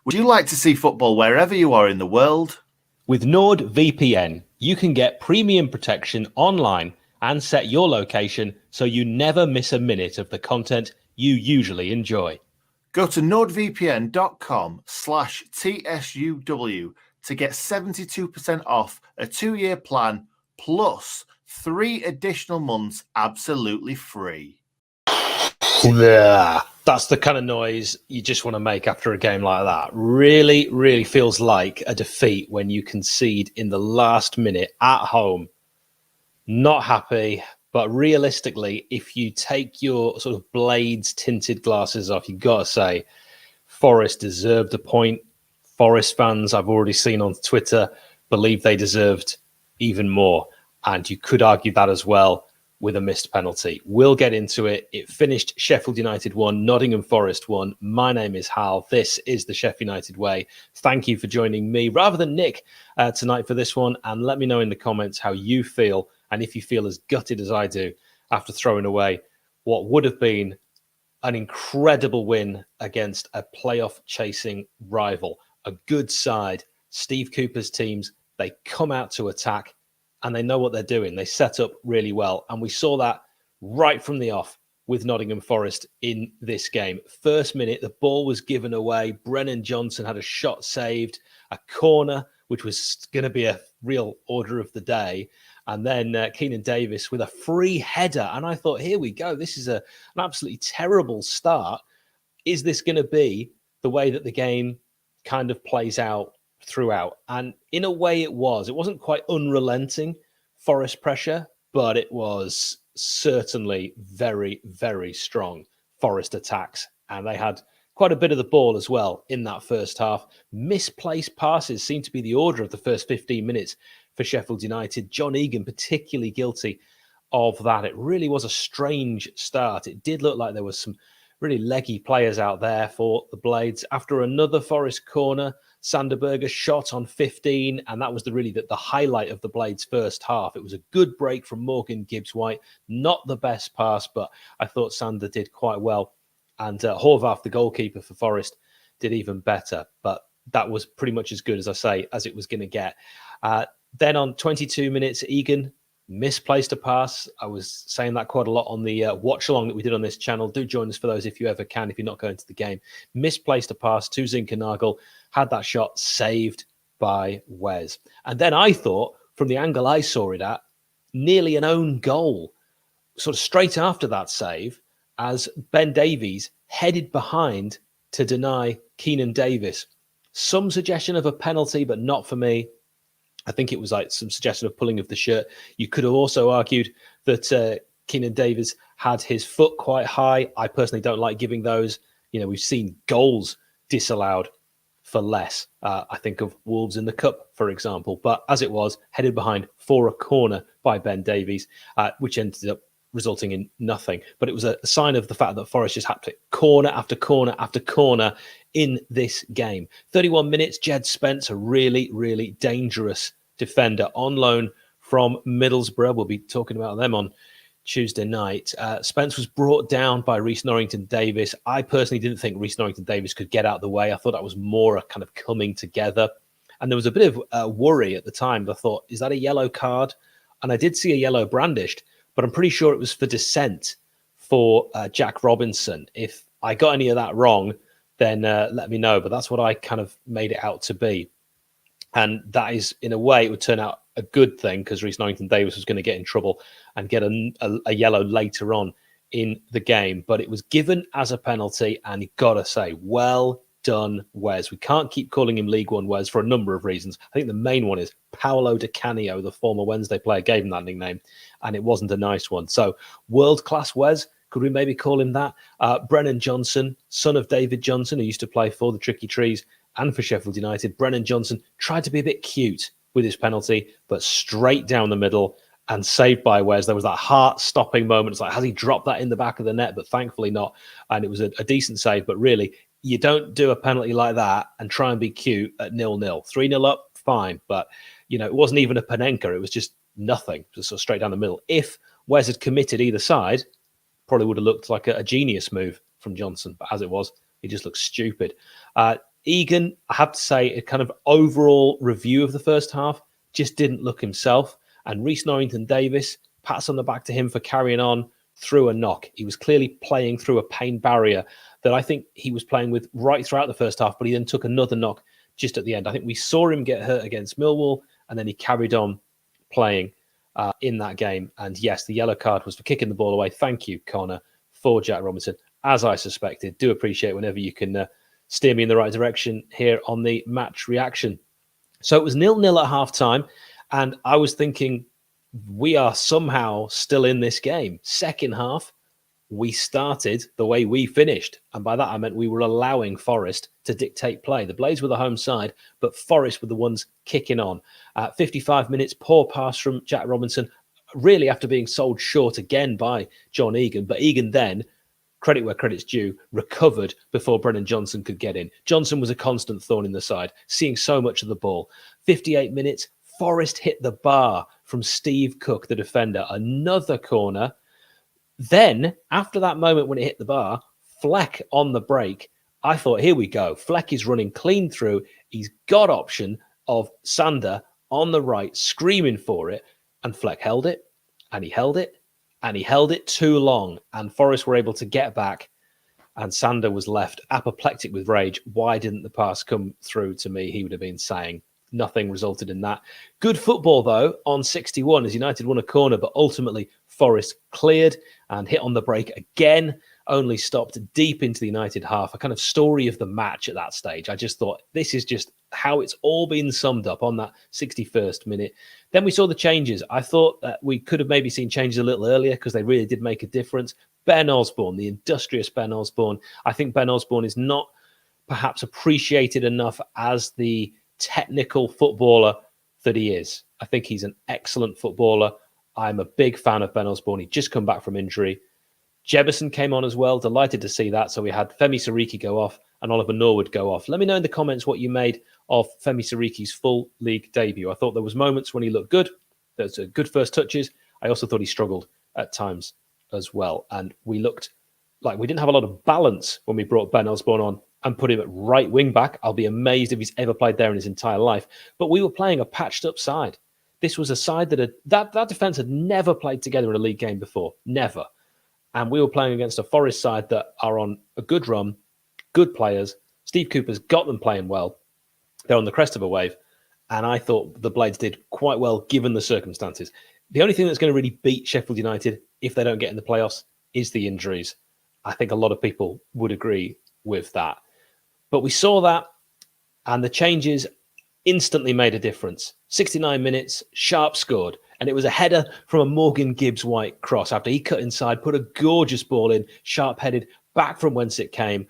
Would you like to see football wherever you are in the world? With NordVPN, you can get premium protection online and set your location so you never miss a minute of the content you usually enjoy. Go to nordvpn.com/TSUW to get 72% off a 2-year plan plus 3 additional months absolutely free. That's the kind of noise you just want to make after a game like that. Really, really feels like a defeat when you concede in the last minute at home. Not happy, but realistically, if you take your sort of Blades tinted glasses off, you've got to say Forest deserved a point. Forest fans, I've already seen on Twitter, believe they deserved even more. And you could argue that as well with a missed penalty. We'll get into it. It finished Sheffield United 1, Nottingham Forest 1. My name is Hal. This is the Sheff United Way. Thank you for joining me rather than Nick tonight for this one. And let me know in the comments how you feel and if you feel as gutted as I do after throwing away what would have been an incredible win against a playoff chasing rival. A good side. Steve Cooper's teams, they come out to attack. And they know what they're doing. They set up really well. And we saw that right from the off with Nottingham Forest in this game. First minute, the ball was given away. Brennan Johnson had a shot saved, a corner, which was going to be a real order of the day. And then Keenan Davis with a free header. And I thought, here we go. This is an absolutely terrible start. Is this going to be the way that the game kind of plays out throughout? And in a way it was. It wasn't quite unrelenting Forest pressure, but it was certainly very, very strong Forest attacks. And they had quite a bit of the ball as well in that first half. Misplaced passes seemed to be the order of the first 15 minutes for Sheffield United. John Egan particularly guilty of that. It really was a strange start. It did look like there was some really leggy players out there for the Blades. After another Forest corner, Sanderberger shot on 15, and that was the highlight of the Blades' first half. It was a good break from Morgan Gibbs-White. Not the best pass, but I thought Sander did quite well. And Horvath, the goalkeeper for Forest, did even better. But that was pretty much as good, as I say, as it was going to get. Then on 22 minutes, Egan misplaced a pass. I was saying that quite a lot on the watch along that we did on this channel. Do join us for those if you ever can, if you're not going to the game. Misplaced a pass to Zinkernagel, had that shot saved by Wes. And then I thought, from the angle I saw it at, nearly an own goal, sort of straight after that save, as Ben Davies headed behind to deny Keenan Davis. Some suggestion of a penalty, but not for me. I think it was like some suggestion of pulling of the shirt. You could have also argued that Keenan Davis had his foot quite high. I personally don't like giving those. You know, we've seen goals disallowed for less. I think of Wolves in the Cup, for example. But as it was, headed behind for a corner by Ben Davies, which ended up resulting in nothing. But it was a sign of the fact that Forest just had to corner after corner after corner in this game. 31 minutes, Jed Spence, a really, really dangerous defender on loan from Middlesbrough. We'll be talking about them on Tuesday night. Spence was brought down by Reece Norrington-Davis. I personally didn't think Reece Norrington-Davis could get out of the way. I thought that was more a kind of coming together. And there was a bit of worry at the time. I thought, is that a yellow card? And I did see a yellow brandished, but I'm pretty sure it was for dissent for Jack Robinson. If I got any of that wrong, then let me know. But that's what I kind of made it out to be. And that is, in a way, it would turn out a good thing because Reece Norrington-Davis was going to get in trouble and get a yellow later on in the game. But it was given as a penalty, and you've got to say, well done, Wes. We can't keep calling him League One Wes for a number of reasons. I think the main one is Paolo Di Canio, the former Wednesday player, gave him that nickname, and it wasn't a nice one. So world-class Wes, could we maybe call him that? Brennan Johnson, son of David Johnson, who used to play for the Tricky Trees and for Sheffield United. Brennan Johnson tried to be a bit cute with his penalty, but straight down the middle and saved by Wes. There was that heart-stopping moment. It's like, has he dropped that in the back of the net? But thankfully not. And it was a decent save. But really, you don't do a penalty like that and try and be cute at 0-0. 3-0 up, fine. But, you know, it wasn't even a Panenka. It was just nothing, just sort of straight down the middle. If Wes had committed either side, probably would have looked like a genius move from Johnson. But as it was, he just looked stupid. Egan, I have to say, a kind of overall review of the first half, just didn't look himself. And Reece Norrington-Davies, pats on the back to him for carrying on through a knock. He was clearly playing through a pain barrier that I think he was playing with right throughout the first half, but he then took another knock just at the end. I think we saw him get hurt against Millwall, and then he carried on playing in that game. And yes, the yellow card was for kicking the ball away. Thank you, Connor, for Jack Robinson. As I suspected, do appreciate whenever you can steer me in the right direction here on the match reaction. So it was 0-0 at half-time, and I was thinking we are somehow still in this game. Second half, we started the way we finished. And by that, I meant we were allowing Forest to dictate play. The Blades were the home side, but Forest were the ones kicking on. 55 minutes, poor pass from Jack Robinson, really after being sold short again by John Egan. But Egan then, credit where credit's due, recovered before Brennan Johnson could get in. Johnson was a constant thorn in the side, seeing so much of the ball. 58 minutes, Forest hit the bar from Steve Cook, the defender. Another corner. Then, after that moment when it hit the bar, Fleck on the break, I thought, here we go. Fleck is running clean through. He's got option of Sander on the right, screaming for it. And Fleck held it, and he held it, and he held it too long. And Forest were able to get back, and Sander was left apoplectic with rage. Why didn't the pass come through to me? He would have been saying. Nothing resulted in that. Good football, though, on 61 as United won a corner, but ultimately Forest cleared and hit on the break again, only stopped deep into the United half. A kind of story of the match at that stage. I just thought this is just how it's all been summed up on that 61st minute. Then we saw the changes. I thought that we could have maybe seen changes a little earlier because they really did make a difference. Ben Osborne, the industrious Ben Osborne. I think Ben Osborne is not perhaps appreciated enough as the technical footballer that he is. I think he's an excellent footballer. I'm a big fan of Ben Osborne. He'd just come back from injury. Jebison came on as well. Delighted to see that. So we had Femi Siriki go off and Oliver Norwood go off. Let me know in the comments what you made of Femi Siriki's full league debut. I thought there was moments when he looked good. There's a good first touches. I also thought he struggled at times as well. And we looked like we didn't have a lot of balance when we brought Ben Osborne on and put him at right wing back. I'll be amazed if he's ever played there in his entire life. But we were playing a patched up side. This was a side that defence had never played together in a league game before. Never. And we were playing against a Forest side that are on a good run, good players. Steve Cooper's got them playing well. They're on the crest of a wave. And I thought the Blades did quite well given the circumstances. The only thing that's going to really beat Sheffield United if they don't get in the playoffs is the injuries. I think a lot of people would agree with that. But we saw that, and the changes instantly made a difference. 69 minutes, Sharp scored, and it was a header from a Morgan Gibbs-White cross after he cut inside, put a gorgeous ball in, Sharp headed back from whence it came.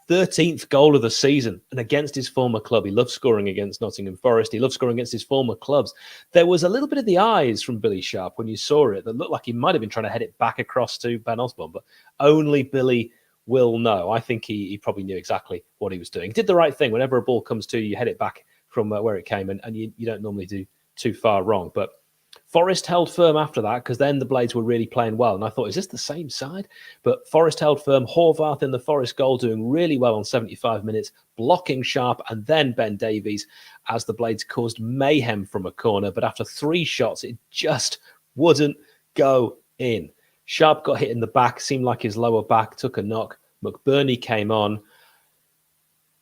13th goal of the season, and against his former club. He loved scoring against Nottingham Forest. He loved scoring against his former clubs. There was a little bit of the eyes from Billy Sharp when you saw it that looked like he might have been trying to head it back across to Ben Osborne, but only Billy will know. I think he probably knew exactly what he was doing. He did the right thing. Whenever a ball comes to you, you head it back from where it came, and you don't normally do too far wrong. But Forest held firm after that because then the Blades were really playing well. And I thought, is this the same side? But Forest held firm. Horvath in the Forest goal doing really well on 75 minutes, blocking Sharp and then Ben Davies as the Blades caused mayhem from a corner. But after 3 shots, it just wouldn't go in. Sharp got hit in the back, seemed like his lower back took a knock. McBurney came on.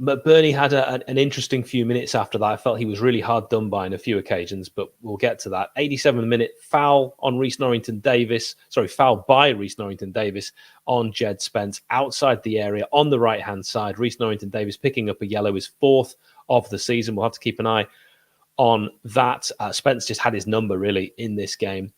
McBurney had an interesting few minutes after that. I felt he was really hard done by on a few occasions, but we'll get to that. 87th minute, foul on Reece Norrington-Davies. Sorry, foul by Reece Norrington-Davies on Jed Spence outside the area on the right-hand side. Reece Norrington-Davies picking up a yellow, his 4th of the season. We'll have to keep an eye on that. Spence just had his number, really, in this game.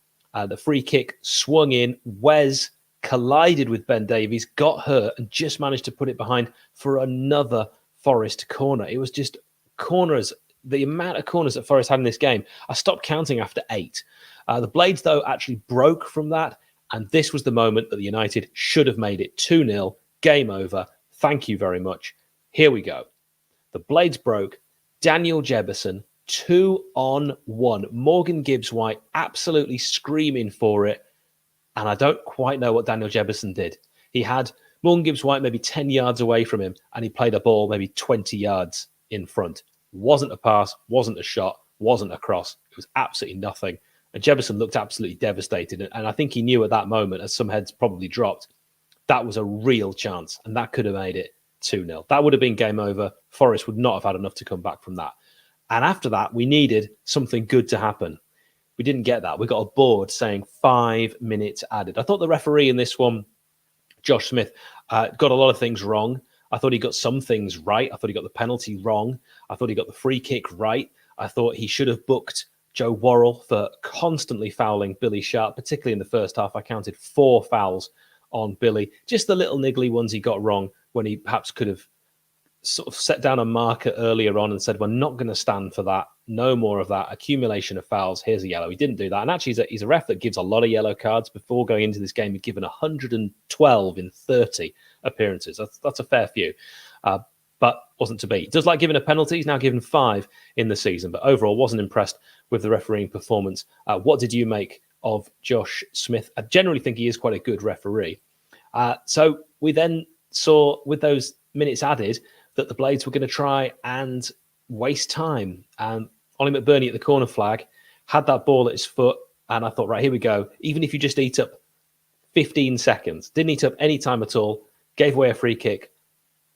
The free kick swung in. Wes collided with Ben Davies, got hurt, and just managed to put it behind for another Forest corner. It was just corners. The amount of corners that Forest had in this game, I stopped counting after 8. The Blades, though, actually broke from that, and this was the moment that the United should have made it 2-0. Game over. Thank you very much. Here we go. The Blades broke. Daniel Jebison, 2-on-1. Morgan Gibbs-White absolutely screaming for it, and I don't quite know what Daniel Jebison did. He had Morgan Gibbs-White maybe 10 yards away from him, and he played a ball maybe 20 yards in front. Wasn't a pass, wasn't a shot, wasn't a cross. It was absolutely nothing. And Jefferson looked absolutely devastated. And I think he knew at that moment, as some heads probably dropped, that was a real chance. And that could have made it 2-0. That would have been game over. Forest would not have had enough to come back from that. And after that, we needed something good to happen. We didn't get that. We got a board saying 5 minutes added. I thought the referee in this one, Josh Smith, got a lot of things wrong. I thought he got some things right. I thought he got the penalty wrong. I thought he got the free kick right. I thought he should have booked Joe Worrell for constantly fouling Billy Sharp, particularly in the first half. I counted 4 fouls on Billy. Just the little niggly ones he got wrong when he perhaps could have sort of set down a marker earlier on and said, we're not going to stand for that. No more of that. Accumulation of fouls. Here's a yellow. He didn't do that. And actually, he's a ref that gives a lot of yellow cards. Before going into this game, he'd given 112 in 30 appearances. That's a fair few. But wasn't to be. Does like giving a penalty. He's now given 5 in the season. But overall, wasn't impressed with the refereeing performance. What did you make of Josh Smith? I generally think he is quite a good referee. So we then saw, with those minutes added, that the Blades were going to try and waste time. Ollie McBurney at the corner flag had that ball at his foot, and I thought, right, here we go. Even if you just eat up 15 seconds, didn't eat up any time at all, gave away a free kick.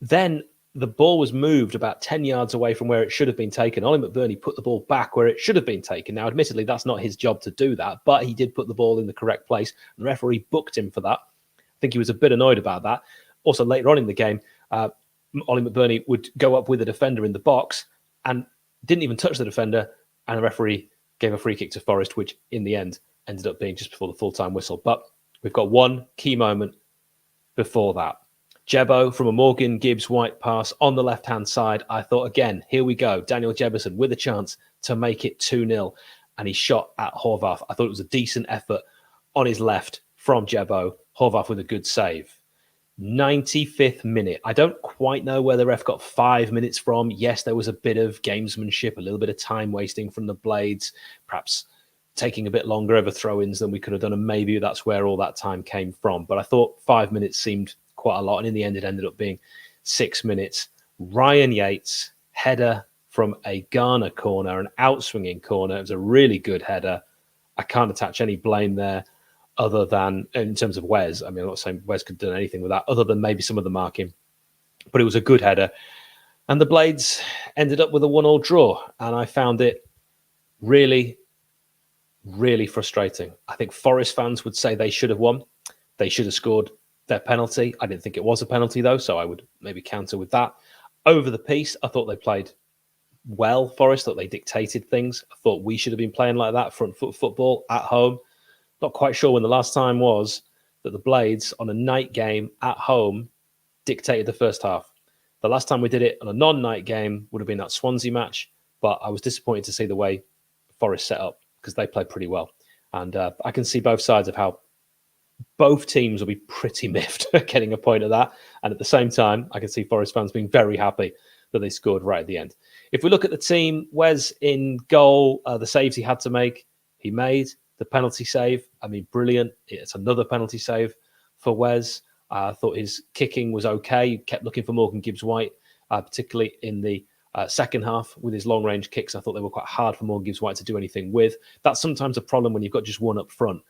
Then the ball was moved about 10 yards away from where it should have been taken. Ollie McBurney put the ball back where it should have been taken. Now, admittedly, that's not his job to do that, but he did put the ball in the correct place. And the referee booked him for that. I think he was a bit annoyed about that. Also, later on in the game, Ollie McBurney would go up with a defender in the box and didn't even touch the defender, and the referee gave a free kick to Forest, which in the end ended up being just before the full-time whistle. But we've got one key moment before that. Jebbo from a Morgan Gibbs-White pass on the left-hand side. I thought, again, here we go. Daniel Jefferson with a chance to make it 2-0, and he shot at Horvath. I thought it was a decent effort on his left from Jebbo. Horvath with a good save. 95th minute. I don't quite know where the ref got 5 minutes from. Yes, there was a bit of gamesmanship, a little bit of time wasting from the Blades, perhaps taking a bit longer over throw-ins than we could have done, and maybe that's where all that time came from. But I thought 5 minutes seemed quite a lot, and in the end it ended up being 6 minutes. Ryan Yates, header from a Ghana corner, an out-swinging corner. It was a really good header. I can't attach any blame there, other than in terms of Wes. I mean, I'm not saying Wes could have done anything with that, other than maybe some of the marking. But it was a good header. And the Blades ended up with a 1-1 draw. And I found it really, really frustrating. I think Forest fans would say they should have won. They should have scored their penalty. I didn't think it was a penalty, though, so I would maybe counter with that. Over the piece, I thought they played well, Forest. Thought they dictated things. I thought we should have been playing like that, front foot football at home. Not quite sure when the last time was that the Blades on a night game at home dictated the first half. The last time we did it on a non-night game would have been that Swansea match, but I was disappointed to see the way Forest set up because they played pretty well. And I can see both sides of how both teams will be pretty miffed getting a point of that. And at the same time, I can see Forest fans being very happy that they scored right at the end. If we look at the team, Wes in goal, the saves he had to make, he made. The penalty save, I mean, brilliant. It's another penalty save for Wes. I thought his kicking was okay. He kept looking for Morgan Gibbs-White, particularly in the second half with his long-range kicks. I thought they were quite hard for Morgan Gibbs-White to do anything with. That's sometimes a problem when you've got just one up front.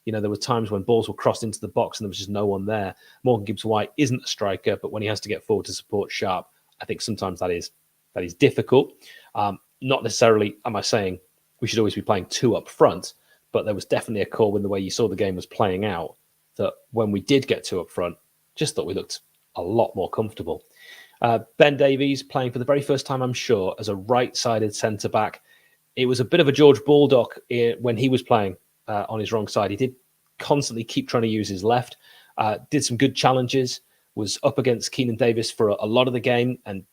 You know, there were times when balls were crossed into the box and there was just no one there. Morgan Gibbs-White isn't a striker, but when he has to get forward to support Sharp, I think sometimes that is difficult. Not necessarily am I saying we should always be playing 2 up front, but there was definitely a call in the way you saw the game was playing out that when we did get 2 up front, just thought we looked a lot more comfortable. Ben Davies playing for the very first time, I'm sure, as a right-sided centre-back. It was a bit of a George Baldock when he was playing on his wrong side. He did constantly keep trying to use his left, did some good challenges, was up against Keenan Davis for a lot of the game, and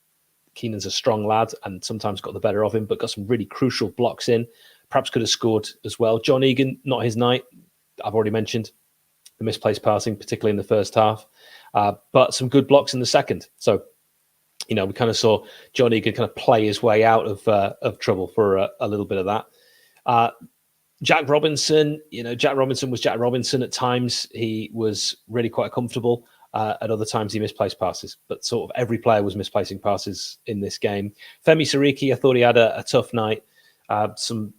Keenan's a strong lad and sometimes got the better of him, but got some really crucial blocks in. Perhaps could have scored as well. John Egan, not his night. I've already mentioned the misplaced passing, particularly in the first half, but some good blocks in the second. So, you know, we kind of saw John Egan kind of play his way out of trouble for a little bit of that. Jack Robinson, Jack Robinson was Jack Robinson at times. He was really quite comfortable. At other times, he misplaced passes, but sort of every player was misplacing passes in this game. Femi Siriki, I thought he had a tough night. Some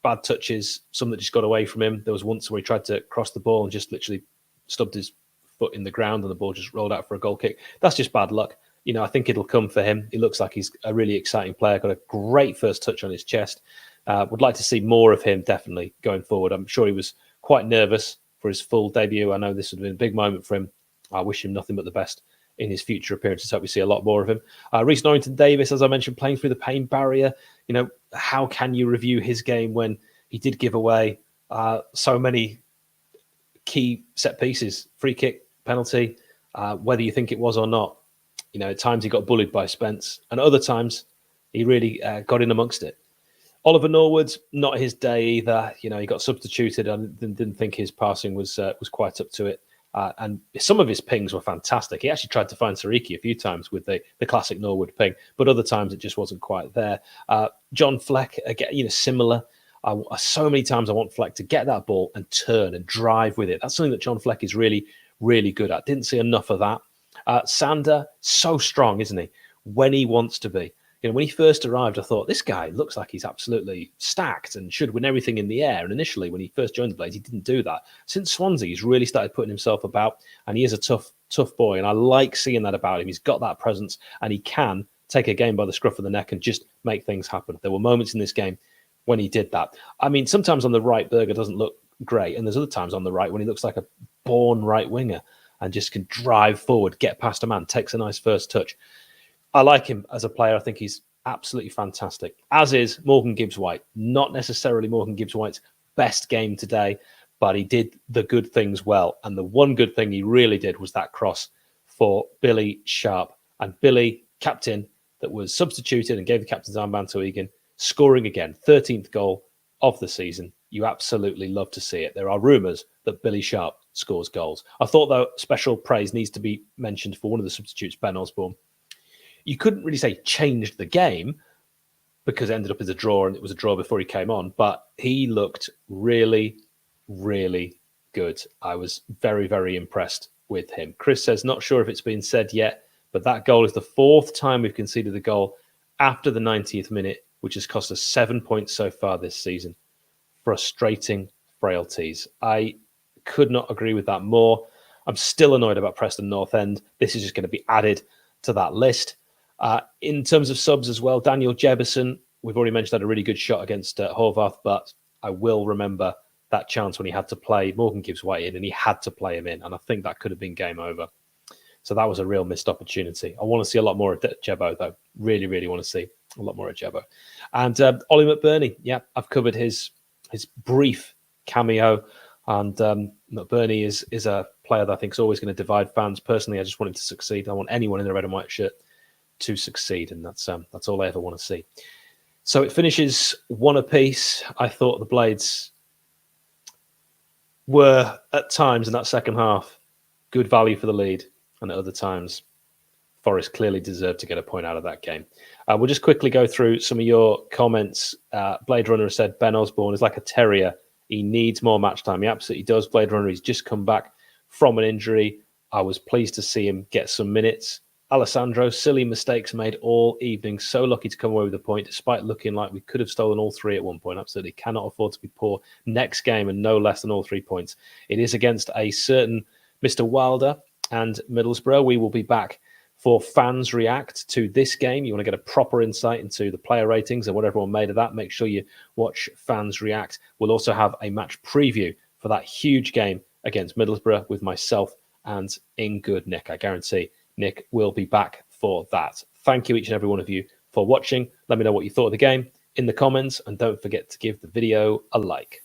bad touches, some that just got away from him. There was once where he tried to cross the ball and just literally stubbed his foot in the ground and the ball just rolled out for a goal kick. That's just bad luck. You know, I think it'll come for him. He looks like he's a really exciting player, got a great first touch on his chest. Would like to see more of him, definitely, going forward. I'm sure he was quite nervous for his full debut. I know this would have been a big moment for him. I wish him nothing but the best in his future appearances. Hope we see a lot more of him. Reece Norrington-Davis, as I mentioned, playing through the pain barrier. You know, how can you review his game when he did give away so many key set pieces, free kick, penalty, whether you think it was or not? You know, at times he got bullied by Spence, and other times he really got in amongst it. Oliver Norwood, not his day either. You know, he got substituted and didn't think his passing was quite up to it. And some of his pings were fantastic. He actually tried to find Siriki a few times with the classic Norwood ping, but other times it just wasn't quite there. John Fleck, again, you know, similar. So many times I want Fleck to get that ball and turn and drive with it. That's something that John Fleck is really, really good at. Didn't see enough of that. Sander, so strong, isn't he? When he wants to be. You know, when he first arrived, I thought, this guy looks like he's absolutely stacked and should win everything in the air. And initially, when he first joined the Blades, he didn't do that. Since Swansea, he's really started putting himself about, and he is a tough boy. And I like seeing that about him. He's got that presence, and he can take a game by the scruff of the neck and just make things happen. There were moments in this game when he did that. I mean, sometimes on the right, Berger doesn't look great. And there's other times on the right when he looks like a born right winger and just can drive forward, get past a man, takes a nice first touch. I like him as a player. I think he's absolutely fantastic, as is Morgan Gibbs-White. Not necessarily Morgan Gibbs-White's best game today, but he did the good things well. And the one good thing he really did was that cross for Billy Sharp. And Billy, captain, that was substituted and gave the captain's armband to Egan, scoring again, 13th goal of the season. You absolutely love to see it. There are rumours that Billy Sharp scores goals. I thought, though, special praise needs to be mentioned for one of the substitutes, Ben Osborne. You couldn't really say changed the game because it ended up as a draw, and it was a draw before he came on, but he looked really, really good. I was very, very impressed with him. Chris says, not sure if it's been said yet, but that goal is the fourth time we've conceded a goal after the 90th minute, which has cost us 7 points so far this season. Frustrating frailties. I could not agree with that more. I'm still annoyed about Preston North End. This is just going to be added to that list. In terms of subs as well, Daniel Jebison, we've already mentioned, had a really good shot against Horvath, but I will remember that chance when he had to play Morgan Gibbs-White in, and he had to play him in, and I think that could have been game over. So that was a real missed opportunity. I want to see a lot more of Jebbo, though. Really, really want to see a lot more of Jebbo. And Ollie McBurney, yeah, I've covered his brief cameo, and McBurney is a player that I think is always going to divide fans. Personally, I just want him to succeed. I want anyone in the red and white shirt to succeed, and that's all I ever want to see. So it finishes 1 apiece. I thought the Blades were at times in that second half good value for the lead, and at other times Forest clearly deserved to get a point out of that game. We'll just quickly go through some of your comments. Blade Runner has said Ben Osborne is like a terrier. He needs more match time. He absolutely does. Blade Runner, he's just come back from an injury. I was pleased to see him get some minutes. Alessandro, silly mistakes made all evening. So lucky to come away with a point, despite looking like we could have stolen all 3 at one point. Absolutely cannot afford to be poor next game and no less than all 3 points. It is against a certain Mr. Wilder and Middlesbrough. We will be back for Fans React to this game. You want to get a proper insight into the player ratings and what everyone made of that, make sure you watch Fans React. We'll also have a match preview for that huge game against Middlesbrough with myself and in good Nick. I guarantee Nick will be back for that. Thank you, each and every one of you, for watching. Let me know what you thought of the game in the comments, and don't forget to give the video a like.